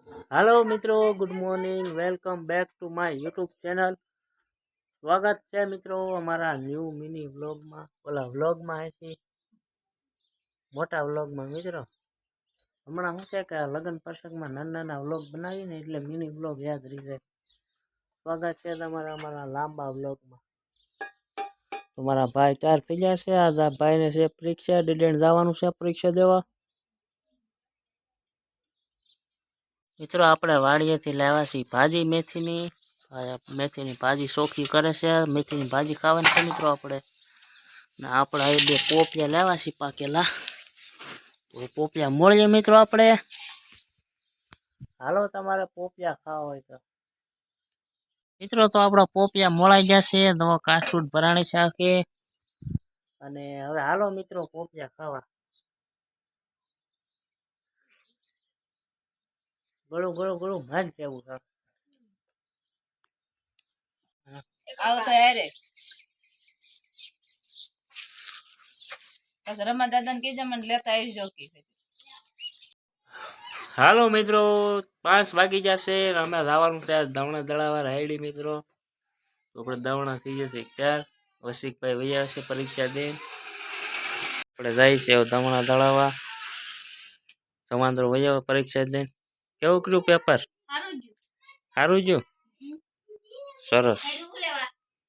Hello मित्रों, good morning, welcome back to my YouTube channel. स्वागत है मित्रों हमारा न्यू मिनी व्लॉग में। ओला व्लॉग में है मोटा व्लॉग में। मित्रों हमणा શું છે કે લગ્ન પ્રસંગમાં નાના નાના વ્લોગ બનાવીને એટલે મિની વ્લોગ યાદ રહી જાય। સ્વાગત છે તમારા અમારા લાંબા વ્લોગમાં। તમારા ભાઈ તૈયાર થઈ ગયા છે। આજ આ ભાઈને છે પરીક્ષા, ડીડેણ જવાનું છે પરીક્ષા દેવા। મિત્રો આપણે વાડીએથી લાવ્યા છીએ ભાજી મેથીની। મેથીની ભાજી ચોખ્ખી કરે છે। મેથીની ભાજી ખાવાની છે મિત્રો આપણે। ને આપણે હવે બે પોપિયા લાવ્યા છીએ પાકેલા। તો પોપિયા મળીએ મિત્રો આપણે। હાલો તમારે પોપિયા ખાવા હોય તો મિત્રો તો આપણા પોપિયા મળાઈ ગયા છે। તો કાસૂટ ભરાણી છે આખી। અને હવે હાલો મિત્રો પોપિયા ખાવા। ગળું ગળું ગળું ભાગ જેવું છે। આવતો યારે બસ રમા દાદાને કીધે મને લેતા આવજો કે હાલો મિત્રો 5 વાગી જશે। અમે જવાનું છે દવણા દળાવા રાયડી મિત્રો। તો આપણે દવણા થઈ જશે ત્યાર। વસિકભાઈ વૈયા છે પરીક્ષા દે। આપણે જાય છે દવણા દળાવા। સમાંતરો વૈયા પરીક્ષા દે। કેવું કર્યું પેપર? સારું જ સારું ગયું, સરસ।